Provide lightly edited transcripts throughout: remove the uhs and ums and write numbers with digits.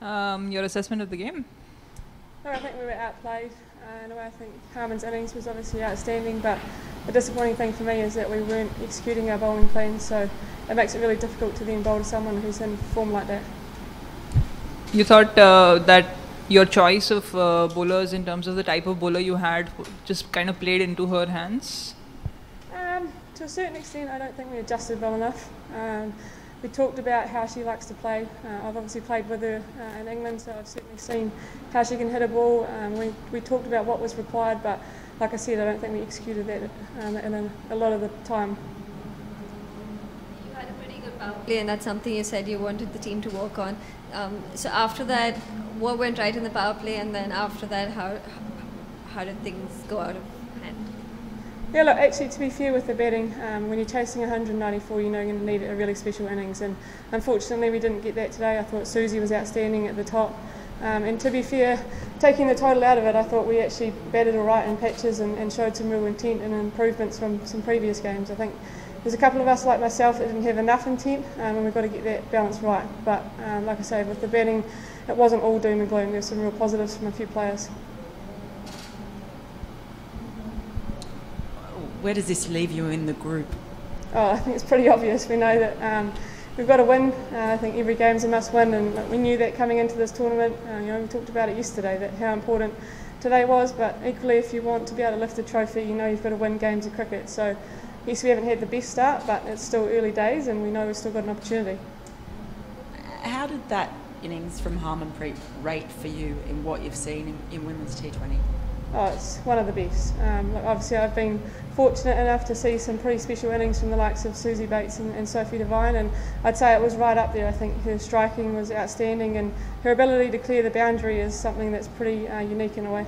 Your assessment of the game? No, I think we were outplayed. In a way, I think Harmon's innings was obviously outstanding, but the disappointing thing for me is that we weren't executing our bowling plan, so it makes it really difficult to then bowl to someone who's in form like that. You thought that your choice of bowlers in terms of the type of bowler you had just kind of played into her hands? To a certain extent, I don't think we adjusted well enough. We talked about how she likes to play. I've obviously played with her in England, so I've certainly seen how she can hit a ball. We talked about what was required, but like I said, I don't think we executed that in a lot of the time. You had a pretty good power play, and that's something you said you wanted the team to work on. So after that, what went right in the power play, and then after that, how did things go out of hand? Yeah, look, actually, to be fair with the batting, when you're chasing 194, you know you're going to need a really special innings, and unfortunately we didn't get that today. I thought Susie was outstanding at the top, and to be fair, taking the total out of it, I thought we actually batted all right in patches and showed some real intent and improvements from some previous games. I think there's a couple of us like myself that didn't have enough intent, and we've got to get that balance right. But like I say, with the batting, it wasn't all doom and gloom. There's some real positives from a few players. Where does this leave you in the group? Oh, I think it's pretty obvious. We know that we've got to win. I think every game's a must-win, and we knew that coming into this tournament. We talked about it yesterday, that how important today was. But equally, if you want to be able to lift a trophy, you know you've got to win games of cricket. So yes, we haven't had the best start, but it's still early days, and we know we've still got an opportunity. How did that innings from Harmonpreet rate for you in what you've seen in women's T20? Oh, it's one of the best. Obviously, I've been fortunate enough to see some pretty special innings from the likes of Susie Bates and Sophie Devine, and I'd say it was right up there. I think her striking was outstanding, and her ability to clear the boundary is something that's pretty unique in a way.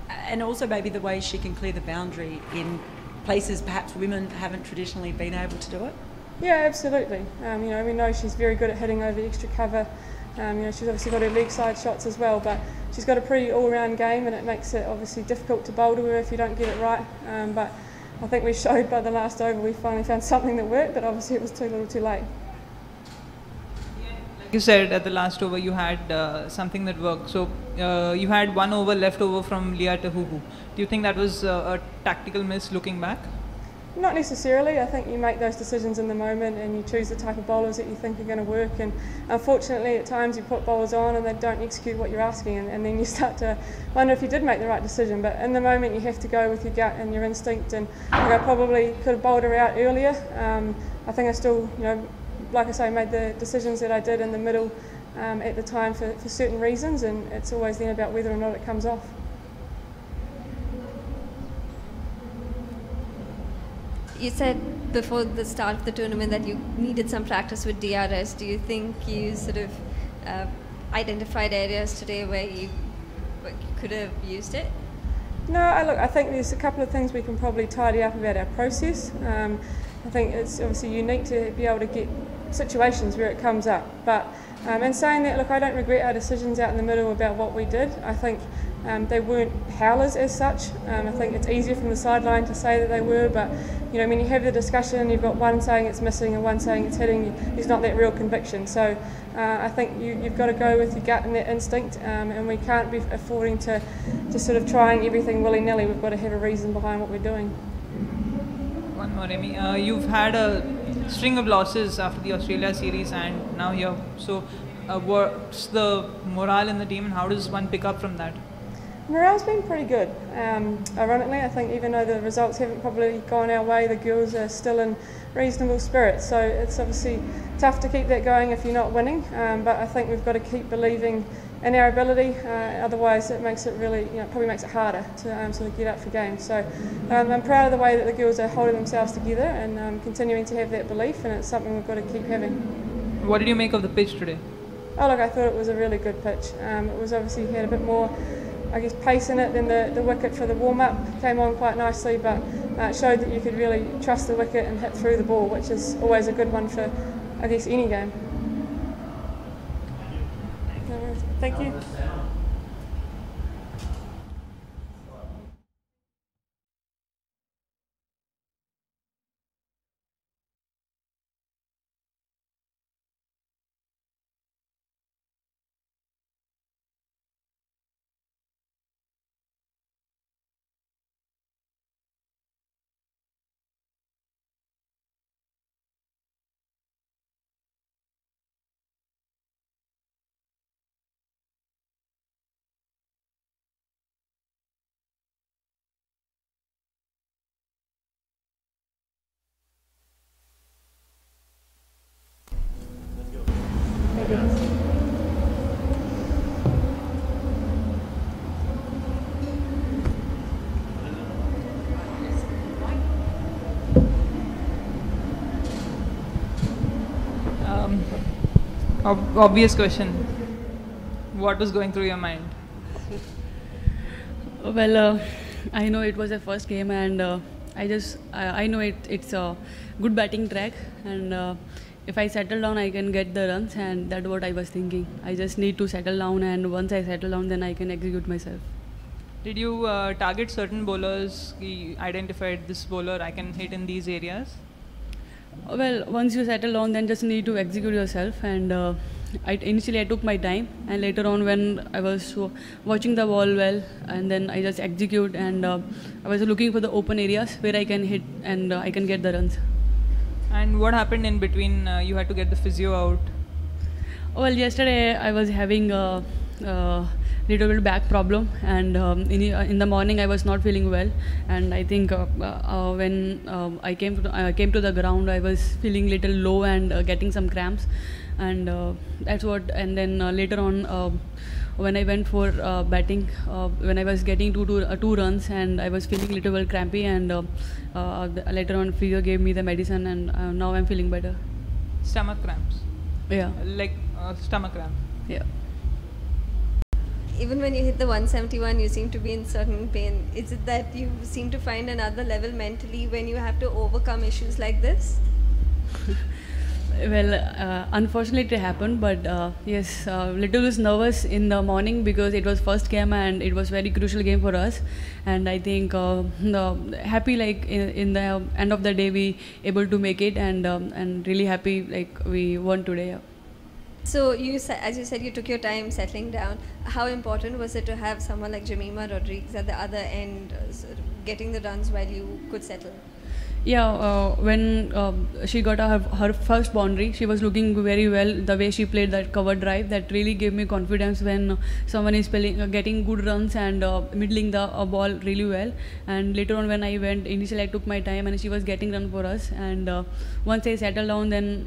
And also maybe the way she can clear the boundary in places perhaps women haven't traditionally been able to do it? Yeah, absolutely. We know she's very good at hitting over extra cover. She's obviously got her leg side shots as well, but she's got a pretty all-round game, and it makes it obviously difficult to bowl to her if you don't get it right. But I think we showed by the last over we finally found something that worked, but obviously it was too little too late. Like you said, at the last over you had something that worked. So you had 1 over left over from Leah Tahuhu. Do you think that was a tactical miss looking back? Not necessarily. I think you make those decisions in the moment and you choose the type of bowlers that you think are going to work, and unfortunately at times you put bowlers on and they don't execute what you're asking, and then you start to wonder if you did make the right decision. But in the moment you have to go with your gut and your instinct, and I probably could have bowled her out earlier. I think I still, like I say, made the decisions that I did in the middle at the time for certain reasons, and it's always then about whether or not it comes off. You said before the start of the tournament that you needed some practice with DRS. Do you think you sort of identified areas today where you could have used it? No, I think there's a couple of things we can probably tidy up about our process. I think it's obviously unique to be able to get situations where it comes up. But in saying that, look, I don't regret our decisions out in the middle about what we did. I think they weren't howlers as such. I think it's easier from the sideline to say that they were, but when you have the discussion, you've got one saying it's missing and one saying it's hitting, there's not that real conviction. So I think you've got to go with your gut and that instinct, and we can't be affording to sort of trying everything willy-nilly. We've got to have a reason behind what we're doing. One more, Amy. You've had a string of losses after the Australia series and now here. So what's the morale in the team, and how does one pick up from that? Morale's been pretty good. Ironically, I think even though the results haven't probably gone our way, the girls are still in reasonable spirits. So it's obviously tough to keep that going if you're not winning, but I think we've got to keep believing in our ability. Otherwise, it makes it really, probably makes it harder to sort of get up for games. So I'm proud of the way that the girls are holding themselves together and continuing to have that belief, and it's something we've got to keep having. What did you make of the pitch today? Oh, look, I thought it was a really good pitch. It was obviously had a bit more, pace in it than the wicket for the warm-up. Came on quite nicely, but it showed that you could really trust the wicket and hit through the ball, which is always a good one for, any game. Thank you. Obvious question. What was going through your mind? Well, I know it was a first game, and I know it's a good batting track, and if I settle down, I can get the runs, and that's what I was thinking. I just need to settle down, and once I settle down, then I can execute myself. Did you target certain bowlers? You identified this bowler I can hit in these areas? Well, once you settle down, then just need to execute yourself, and initially I took my time, and later on when I was watching the ball well, and then I just execute, and I was looking for the open areas where I can hit and I can get the runs. And what happened in between? You had to get the physio out. Well, yesterday I was having a little bit back problem, and in the morning I was not feeling well, and I think when I came to the ground, I was feeling little low and getting some cramps, and that's what. And then later on, when I went for batting, when I was getting two runs, and I was feeling little bit crampy, and later on physio gave me the medicine, and now I'm feeling better. Stomach cramps. Yeah. Like stomach cramp. Yeah. Even when you hit the 171, you seem to be in certain pain. Is it that you seem to find another level mentally when you have to overcome issues like this? Well, unfortunately it happened, but yes, little was nervous in the morning because it was first game and it was very crucial game for us. And I think happy like in the end of the day we able to make it, and really happy like we won today. Yeah. So as you said, you took your time settling down. How important was it to have someone like Jemima Rodriguez at the other end, sort of getting the runs while you could settle? Yeah, when she got her first boundary, she was looking very well. The way she played that cover drive, that really gave me confidence when someone is getting good runs and middling the ball really well. And later on, when I went, initially I took my time and she was getting run for us. And once I settled down, then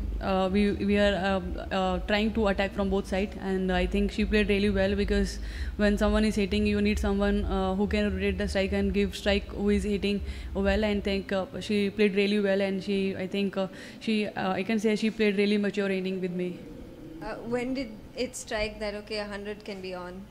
we are trying to attack from both sides. And I think she played really well because when someone is hitting, you need someone who can rotate the strike and give strike who is hitting well. And think she played really well, and I think I can say she played really mature inning with me. When did it strike that okay, 100 can be on?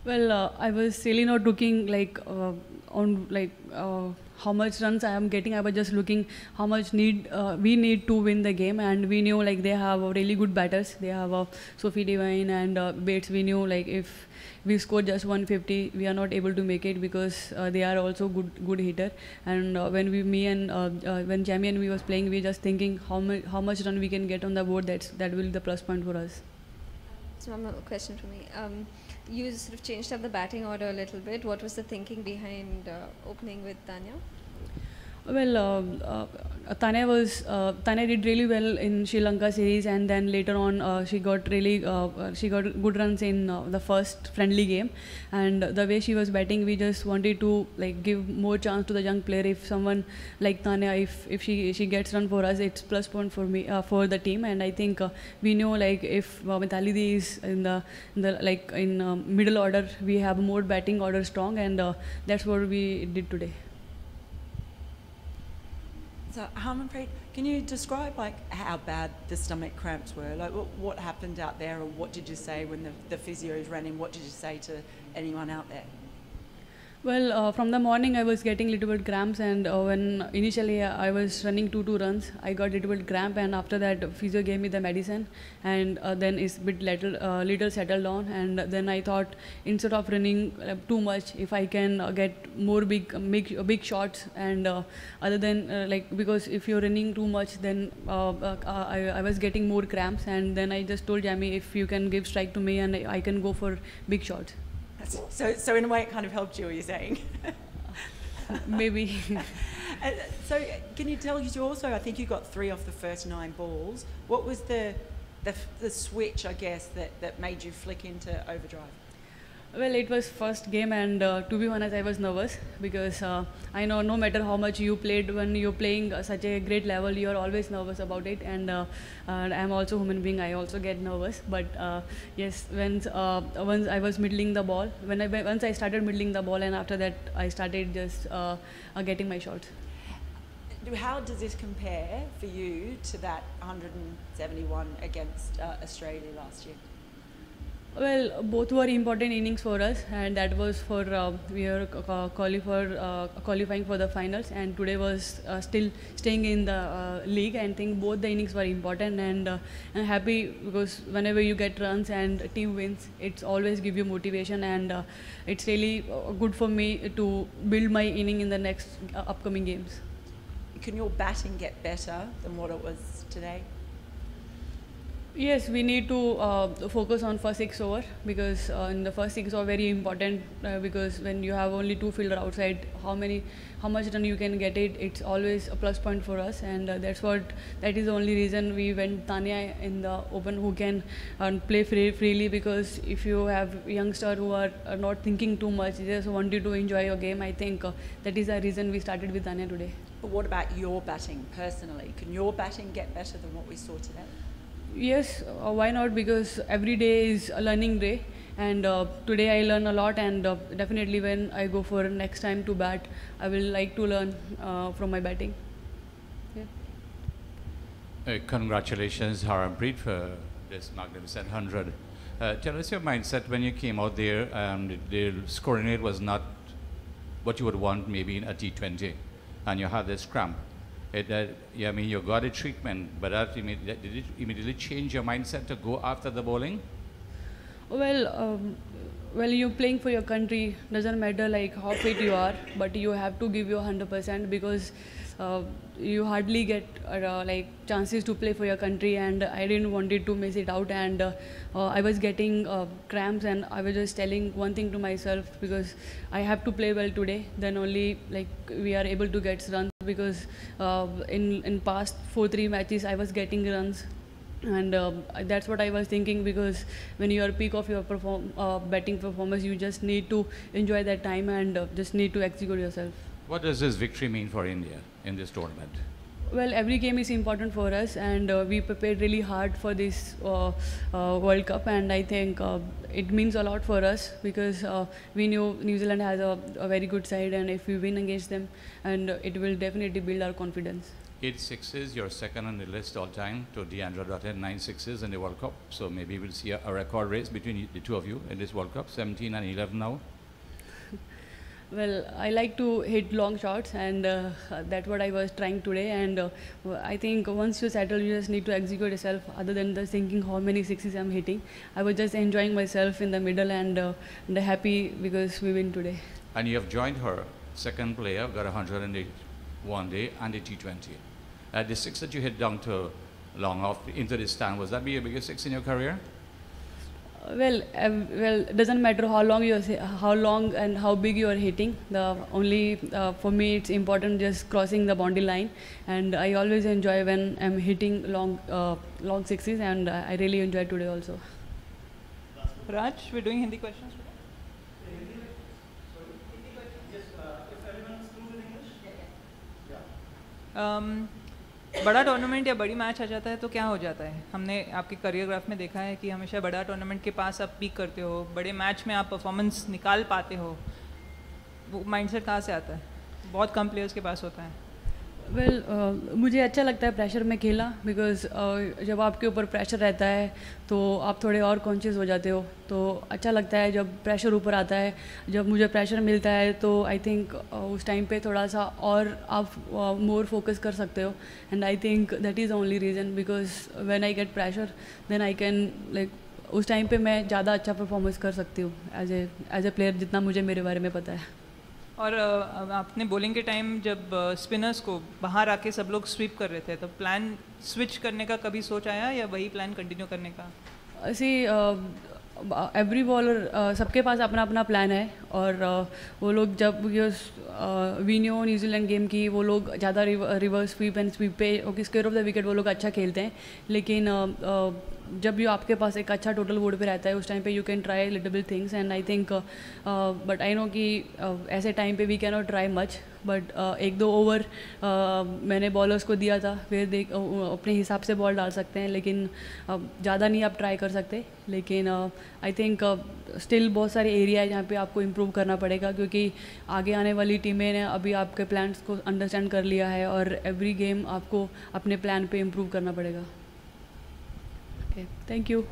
Well, I was really not looking like on like how much runs I am getting. I was just looking how much we need to win the game, and we knew like they have really good batters. They have Sophie Devine and Bates. We knew like if we scored just 150, we are not able to make it because they are also good hitter. And when Jamie and we was playing, we just thinking how much run we can get on the board. That will be the plus point for us. So one more question for me. You sort of changed up the batting order a little bit. What was the thinking behind opening with Tanya? Well, Tanya did really well in Sri Lanka series, and then later on she got good runs in the first friendly game. And the way she was batting, we just wanted to like give more chance to the young player. If someone like Tanya, if she gets run for us, it's plus point for me for the team. And I think we know like if Mithali Dee is in the middle order, we have more batting order strong, and that's what we did today. So Harmanpreet, can you describe like how bad the stomach cramps were? Like what happened out there, or what did you say when the physios ran in? What did you say to anyone out there? Well, from the morning I was getting little bit cramps, and when initially I was running two runs, I got little bit cramp, and after that physio gave me the medicine, and then it's bit little settled down, and then I thought instead of running too much, if I can get more big shots, and other than because if you're running too much, then I was getting more cramps, and then I just told Jamie if you can give strike to me and I can go for big shots. So in a way, it kind of helped you. Are you saying? Maybe. So can you tell you also? I think you got 3 off the first 9 balls. What was the switch, I guess, that made you flick into overdrive? Well, it was first game, and to be honest, I was nervous because I know no matter how much you played, when you're playing such a great level, you're always nervous about it. And I'm also a human being; I also get nervous. But yes, once I was middling the ball, once I started middling the ball, and after that I started just getting my shots. How does this compare for you to that 171 against Australia last year? Well, both were important innings for us, and that was for we are qualifying for the finals, and today was still staying in the league. And I think both the innings were important, and I'm happy because whenever you get runs and team wins, it's always give you motivation, and it's really good for me to build my inning in the next upcoming games. Can your batting get better than what it was today? Yes, we need to focus on first 6 over because in the first 6 over very important because when you have only 2 fielder outside, how much run you can get it's always a plus point for us, and that is the only reason we went Tanya in the open who can play freely, because if you have youngster who are not thinking too much, they just want you to enjoy your game, I think that is the reason we started with Tanya today. But what about your batting personally? Can your batting get better than what we saw today? Yes, why not? Because every day is a learning day, and today I learn a lot, and definitely when I go for next time to bat, I will like to learn from my batting. Yeah. Congratulations, Harmanpreet, for this magnificent 100. Tell us your mindset when you came out there. The scoring rate was not what you would want maybe in a T20, and you had this cramp. I mean, you got a treatment, but did it immediately change your mindset to go after the bowling? Well, you're playing for your country, doesn't matter like how fit you are, but you have to give your 100% because you hardly get like chances to play for your country, and I didn't want it to miss it out, and I was getting cramps, and I was just telling one thing to myself, because I have to play well today, then only like we are able to get runs, because in past 4-3 matches I was getting runs, and that's what I was thinking, because when you are peak of your batting performance, you just need to enjoy that time and just need to execute yourself. What does this victory mean for India in this tournament? Well, every game is important for us, and we prepared really hard for this World Cup, and I think it means a lot for us, because we knew New Zealand has a very good side, and if we win against them, and it will definitely build our confidence. 8 sixes, you're second on the list all time to WWT 9 sixes in the World Cup, so maybe we'll see a record race between the two of you in this World Cup, 17 and 11 now. Well, I like to hit long shots, and that's what I was trying today, and I think once you settle, you just need to execute yourself, other than just thinking how many sixes I'm hitting. I was just enjoying myself in the middle, and happy because we win today. And you have joined her, second player, got 108 one day and the T20. The 6 that you hit down to long off into the stand, was that be your biggest 6 in your career? Well, it doesn't matter how long and how big you are hitting. The only for me it's important just crossing the boundary line, and I always enjoy when I'm hitting long sixes, and I really enjoyed today also. Raj, we're doing Hindi questions. बड़ा tournament या बड़ी match आ जाता है तो क्या हो जाता है? हमने आपके करियर ग्राफ में देखा है कि हमेशा बड़ा टूर्नामेंट के पास आप पीक करते हो, बड़े मैच में आप परफॉर्मेंस निकाल पाते हो, वो माइंडसेट कहाँ से आता है? बहुत कम प्लेयर्स के पास होता है. Well, मुझे अच्छा लगता है प्रेशर में खेलना, बिकॉज जब आपके ऊपर प्रेशर रहता है तो आप थोड़े और कॉन्शियस हो जाते हो, तो अच्छा लगता है जब प्रेशर ऊपर आता है. जब मुझे प्रेशर मिलता है तो आई थिंक उस टाइम पे थोड़ा सा और आप मोर फोकस कर सकते हो, and I think that is the only reason, because when I get pressure then I can like उस टाइम पे मैं ज़्यादा अच्छा परफॉर्मेंस कर सकती हूँ एज ए प्लेयर, जितना मुझे मेरे बारे में पता है. और आपने बॉलिंग के टाइम जब स्पिनर्स को बाहर आके सब लोग स्वीप कर रहे थे, तो प्लान स्विच करने का कभी सोच आया या वही प्लान कंटिन्यू करने का? ऐसी एवरी बॉलर सबके पास अपना अपना प्लान है, और वो लोग जब वीनियो न्यूजीलैंड गेम की वो लोग ज़्यादा रिवर्स स्वीप एंड स्वीप पे स्क्वायर ऑफ द विकेट वो लोग अच्छा खेलते हैं, लेकिन जब भी आपके पास एक अच्छा टोटल वुड पे रहता है उस टाइम पे you can try little bit things and I think but I know कि ऐसे टाइम पे we can not try much but एक दो ओवर मैंने बॉलर्स को दिया था, फिर अपने हिसाब से बॉल डाल सकते हैं, लेकिन ज़्यादा नहीं आप ट्राई कर सकते। लेकिन आई थिंक स्टिल बहुत सारे एरिया है जहाँ पे आपको इम्प्रूव करना पड़ेगा, क्योंकि आगे आने वाली टीमें ने अभी आपके प्लान्स को अंडरस्टैंड कर लिया है और एवरी गेम आपको अपने प्लान पे इम्प्रूव करना पड़ेगा। Okay, thank you.